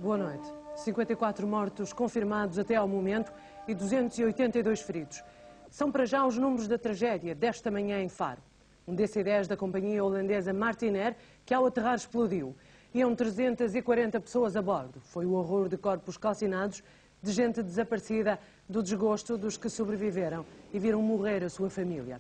Boa noite. 54 mortos confirmados até ao momento e 282 feridos. São para já os números da tragédia desta manhã em Faro. Um DC-10 da companhia holandesa Martinair, que ao aterrar explodiu. Iam 340 pessoas a bordo. Foi o horror de corpos calcinados, de gente desaparecida, do desgosto dos que sobreviveram e viram morrer a sua família.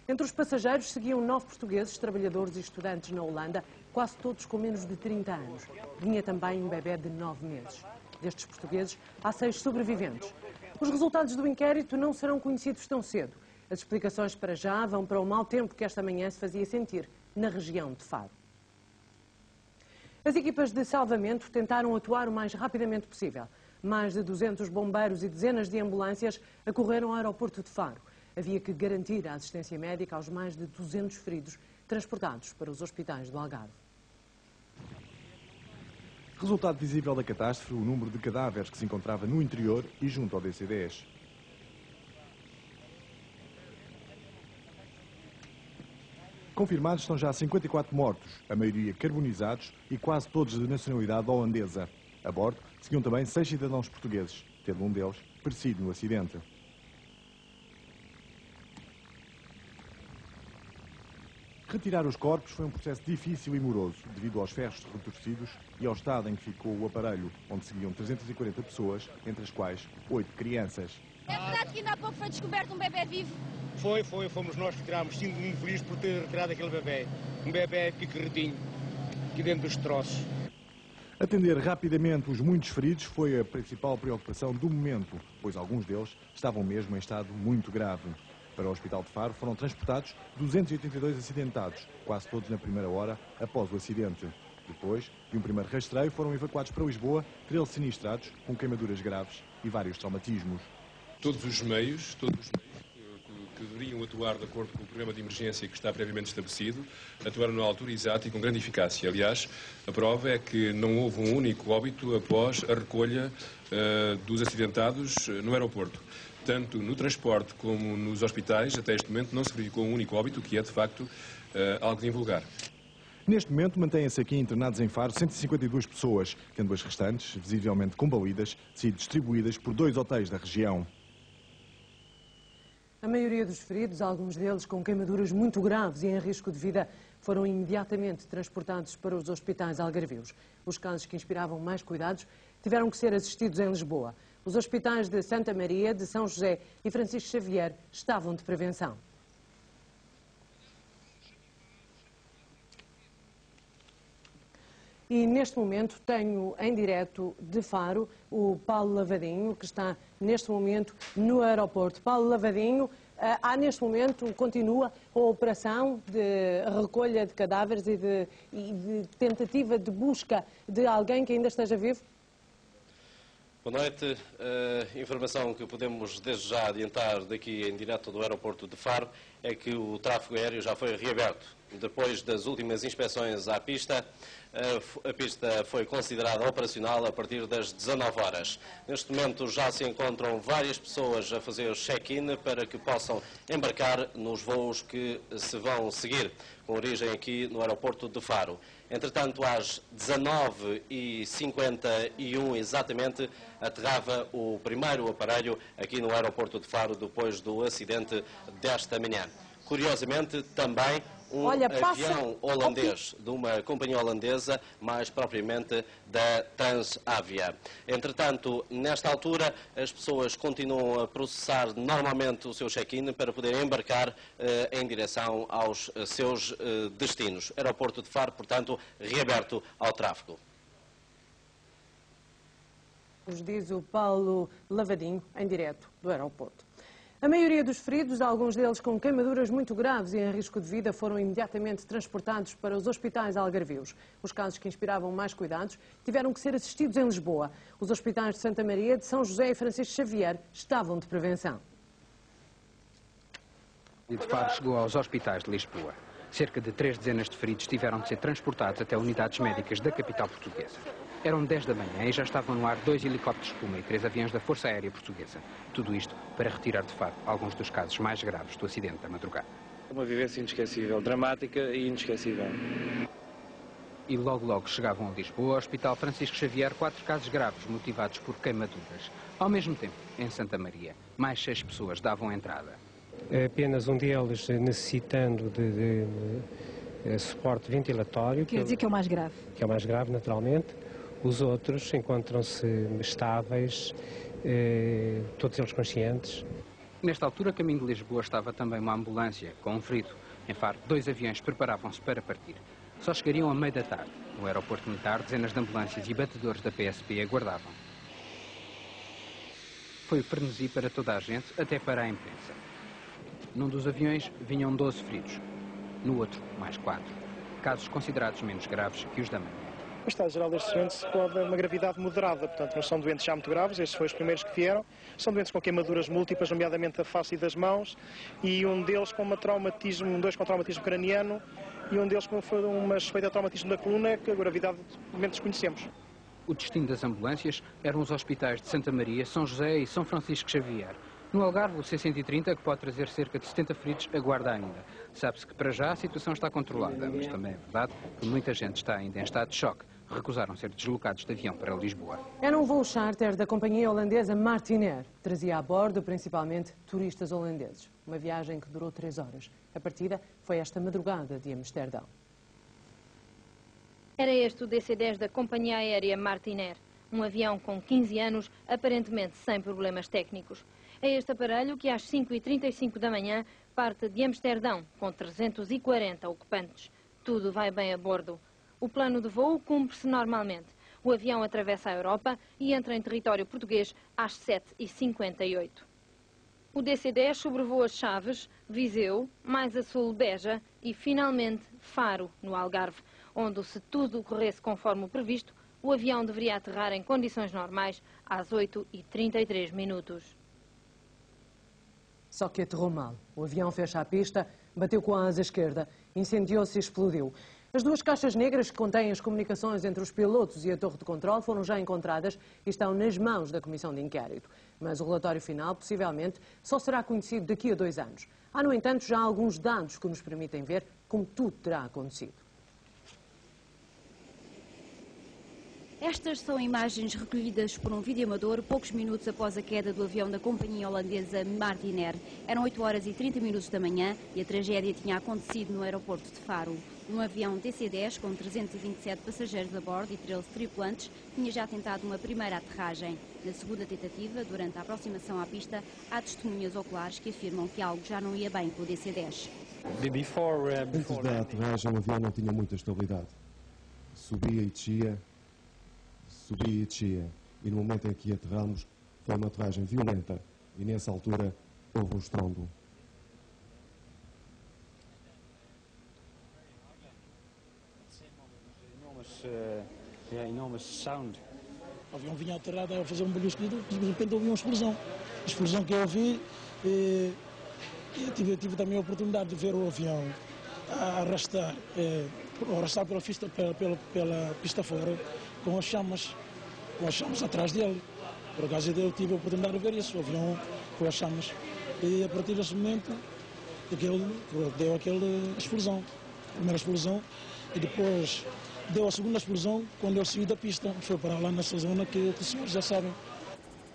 Entre os passageiros seguiam 9 portugueses, trabalhadores e estudantes na Holanda, quase todos com menos de 30 anos. Vinha também um bebê de 9 meses. Destes portugueses, há 6 sobreviventes. Os resultados do inquérito não serão conhecidos tão cedo. As explicações para já vão para o mau tempo que esta manhã se fazia sentir na região de Faro. As equipas de salvamento tentaram atuar o mais rapidamente possível. Mais de 200 bombeiros e dezenas de ambulâncias acorreram ao aeroporto de Faro. Havia que garantir a assistência médica aos mais de 200 feridos transportados para os hospitais do Algarve. Resultado visível da catástrofe, o número de cadáveres que se encontrava no interior e junto ao DC-10. Confirmados estão já 54 mortos, a maioria carbonizados e quase todos de nacionalidade holandesa. A bordo seguiam também 6 cidadãos portugueses, tendo um deles perecido no acidente. Retirar os corpos foi um processo difícil e moroso, devido aos ferros retorcidos e ao estado em que ficou o aparelho, onde seguiam 340 pessoas, entre as quais 8 crianças. É verdade que ainda há pouco foi descoberto um bebê vivo? Fomos nós que tirámos. Sinto-me muito feliz por ter retirado aquele bebê. Um bebê picarretinho, aqui dentro dos troços. Atender rapidamente os muitos feridos foi a principal preocupação do momento, pois alguns deles estavam mesmo em estado muito grave. Para o Hospital de Faro foram transportados 282 acidentados, quase todos na primeira hora após o acidente. Depois de um primeiro rastreio, foram evacuados para Lisboa 13 sinistrados com queimaduras graves e vários traumatismos. Todos os meios que deveriam atuar de acordo com o programa de emergência que está previamente estabelecido, atuaram na altura exata e com grande eficácia. Aliás, a prova é que não houve um único óbito após a recolha dos acidentados no aeroporto. Tanto no transporte como nos hospitais, até este momento, não se verificou um único óbito, que é, de facto, algo de invulgar. Neste momento, mantêm-se aqui internados em Faro 152 pessoas, tendo as restantes, visivelmente combalidas, sido distribuídas por 2 hotéis da região. A maioria dos feridos, alguns deles com queimaduras muito graves e em risco de vida, foram imediatamente transportados para os hospitais algarvios. Os casos que inspiravam mais cuidados tiveram que ser assistidos em Lisboa. Os hospitais de Santa Maria, de São José e Francisco Xavier estavam de prevenção. E neste momento tenho em direto de Faro o Paulo Lavadinho, que está neste momento no aeroporto. Paulo Lavadinho, neste momento continua a operação de recolha de cadáveres e de tentativa de busca de alguém que ainda esteja vivo? Boa noite. A informação que podemos desde já adiantar daqui em direto do aeroporto de Faro é que o tráfego aéreo já foi reaberto. Depois das últimas inspeções à pista, a pista foi considerada operacional a partir das 19 horas. Neste momento já se encontram várias pessoas a fazer o check-in para que possam embarcar nos voos que se vão seguir, com origem aqui no aeroporto de Faro. Entretanto, às 19h51 exatamente, aterrava o primeiro aparelho aqui no aeroporto de Faro depois do acidente desta manhã. Curiosamente, também um avião holandês, de uma companhia holandesa, mais propriamente da Transavia. Entretanto, nesta altura, as pessoas continuam a processar normalmente o seu check-in para poderem embarcar em direção aos seus destinos. Aeroporto de Faro, portanto, reaberto ao tráfego. Nos diz o Paulo Lavadinho, em direto do aeroporto. A maioria dos feridos, alguns deles com queimaduras muito graves e em risco de vida, foram imediatamente transportados para os hospitais algarvios. Os casos que inspiravam mais cuidados tiveram que ser assistidos em Lisboa. Os hospitais de Santa Maria, de São José e Francisco Xavier estavam de prevenção. De Faro chegou aos hospitais de Lisboa. Cerca de 3 dezenas de feridos tiveram de ser transportados até unidades médicas da capital portuguesa. Eram 10 da manhã e já estavam no ar 2 helicópteros Puma e 3 aviões da Força Aérea Portuguesa. Tudo isto para retirar de Faro alguns dos casos mais graves do acidente da madrugada. Uma vivência inesquecível, dramática e inesquecível. E logo chegavam a Lisboa, ao Hospital Francisco Xavier, 4 casos graves motivados por queimaduras. Ao mesmo tempo, em Santa Maria, mais 6 pessoas davam entrada. Apenas um deles necessitando de suporte ventilatório. Quer dizer que é o mais grave? Que é o mais grave, naturalmente. Os outros encontram-se estáveis, todos eles conscientes. Nesta altura, a caminho de Lisboa, estava também uma ambulância com um ferido. Em Faro, 2 aviões preparavam-se para partir. Só chegariam à meia da tarde. No aeroporto militar, dezenas de ambulâncias e batedores da PSP aguardavam. Foi o frenesi para toda a gente, até para a imprensa. Num dos aviões vinham 12 feridos. No outro, mais 4. Casos considerados menos graves que os da manhã. O estado geral destes doentes pode uma gravidade moderada, portanto não são doentes já muito graves, estes foram os primeiros que vieram. São doentes com queimaduras múltiplas, nomeadamente da face e das mãos, e um deles com dois com traumatismo craniano e um deles com uma suspeita de traumatismo da coluna, que a gravidade, no momento, desconhecemos. O destino das ambulâncias eram os hospitais de Santa Maria, São José e São Francisco Xavier. No Algarve, o C-130, que pode trazer cerca de 70 feridos, aguarda ainda. Sabe-se que para já a situação está controlada, mas também é verdade que muita gente está ainda em estado de choque. Recusaram ser deslocados de avião para Lisboa. Era um voo charter da companhia holandesa Martinair. Trazia a bordo principalmente turistas holandeses. Uma viagem que durou 3 horas. A partida foi esta madrugada de Amsterdão. Era este o DC-10 da companhia aérea Martinair. Um avião com 15 anos, aparentemente sem problemas técnicos. É este aparelho que às 5h35 da manhã parte de Amsterdão, com 340 ocupantes. Tudo vai bem a bordo. O plano de voo cumpre-se normalmente. O avião atravessa a Europa e entra em território português às 7h58. O DC-10 sobrevoa Chaves, Viseu, mais a sul Beja e, finalmente, Faro, no Algarve, onde, se tudo corresse conforme o previsto, o avião deveria aterrar em condições normais às 8h33. Só que aterrou mal. O avião fecha a pista, bateu com a asa esquerda, incendiou-se e explodiu. As 2 caixas negras que contêm as comunicações entre os pilotos e a torre de controle foram já encontradas e estão nas mãos da Comissão de Inquérito. Mas o relatório final, possivelmente, só será conhecido daqui a 2 anos. Há, no entanto, já alguns dados que nos permitem ver como tudo terá acontecido. Estas são imagens recolhidas por um videoamador poucos minutos após a queda do avião da companhia holandesa Martinair. Eram 8h30 da manhã e a tragédia tinha acontecido no aeroporto de Faro. Um avião DC-10 com 327 passageiros a bordo e 13 tripulantes tinha já tentado uma primeira aterragem. Na segunda tentativa, durante a aproximação à pista, há testemunhas oculares que afirmam que algo já não ia bem com o DC-10. Antes da aterragem, o avião não tinha muita estabilidade. Subia e descia. E no momento em que aterramos, foi uma aterragem violenta e nessa altura houve um estrondo. O avião vinha aterrado a fazer um barulho escondido, de repente ouvi uma explosão. A explosão que eu ouvi, eu tive também a oportunidade de ver o avião arrastar pela pista fora, com as chamas atrás dele. Por acaso eu tive a oportunidade de ver isso, o avião com as chamas. E a partir desse momento, deu aquela explosão, a primeira explosão, e depois deu a segunda explosão quando eu saí da pista. Foi para lá nessa zona que os senhores já sabem.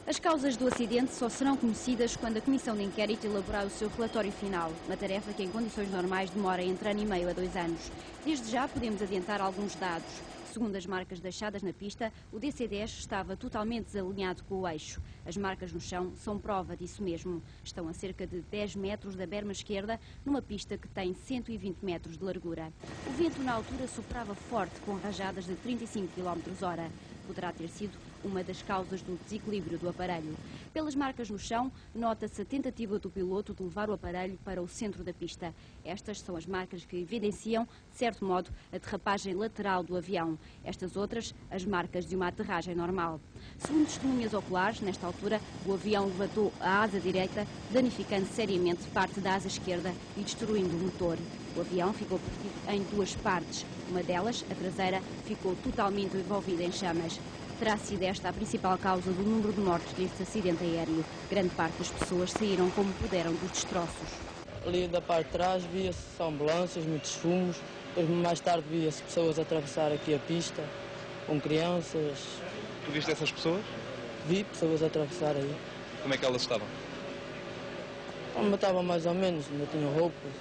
As causas do acidente só serão conhecidas quando a Comissão de Inquérito elaborar o seu relatório final, uma tarefa que em condições normais demora entre 1 ano e meio a 2 anos. Desde já podemos adiantar alguns dados. Segundo as marcas deixadas na pista, o DC-10 estava totalmente desalinhado com o eixo. As marcas no chão são prova disso mesmo. Estão a cerca de 10 metros da berma esquerda, numa pista que tem 120 metros de largura. O vento na altura soprava forte, com rajadas de 35 km/h. Poderá ter sido uma das causas do desequilíbrio do aparelho. Pelas marcas no chão, nota-se a tentativa do piloto de levar o aparelho para o centro da pista. Estas são as marcas que evidenciam, de certo modo, a derrapagem lateral do avião. Estas outras, as marcas de uma aterragem normal. Segundo testemunhas oculares, nesta altura, o avião levantou a asa direita, danificando seriamente parte da asa esquerda e destruindo o motor. O avião ficou partido em 2 partes. Uma delas, a traseira, ficou totalmente envolvida em chamas. Terá sido esta a principal causa do número de mortes deste acidente aéreo. Grande parte das pessoas saíram como puderam dos destroços. Ali da parte de trás via-se ambulâncias, muitos fumos, Depois, mais tarde, vi as pessoas atravessar aqui a pista, com crianças. Tu viste essas pessoas? Vi pessoas atravessar aí. Como é que elas estavam? Estavam mais ou menos, ainda tinham roupas.